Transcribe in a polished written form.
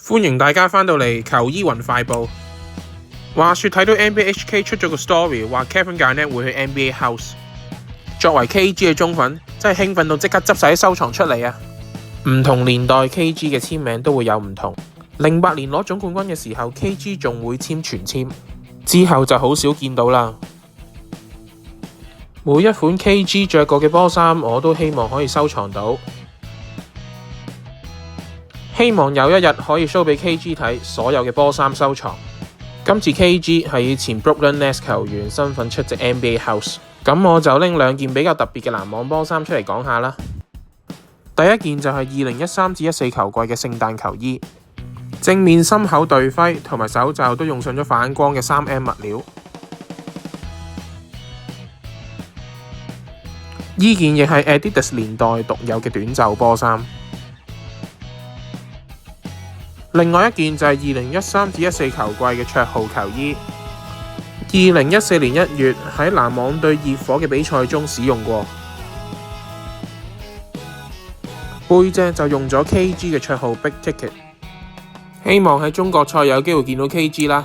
歡迎大家返到嚟球衣雲快報。話說睇到 NBA HK 出咗個 story，話 Kevin Garnett 會去 NBA House。作為 KG 嘅忠粉，真係興奮到即刻執晒啲收藏出嚟啊！唔同年代 KG 嘅簽名都會有唔同。08年攞總冠軍嘅時候 ，KG 仲會簽全簽，之後就好少見到啦。每一款 KG 着過嘅波衫，我都希望可以收藏到。希望有一日可以 show 俾 KG 睇所有嘅波衫收藏。今次 KG 係以前 Brooklyn Nets 球員身份出席 NBA House， 咁我就拎兩件比較特別嘅籃網波衫出嚟講下啦。第一件就係2013-14球季嘅聖誕球衣，正面心口隊徽同埋手袖都用上咗反光嘅 3M 物料。呢件亦係 Adidas 年代獨有嘅短袖波衫。另外一件就係2013-14球季嘅綽號球衣，2014年1月喺籃網對熱火嘅比賽中使用過。背脊就用咗 KG 嘅綽號 Big Ticket， 希望喺中國賽有機會見到 KG 啦。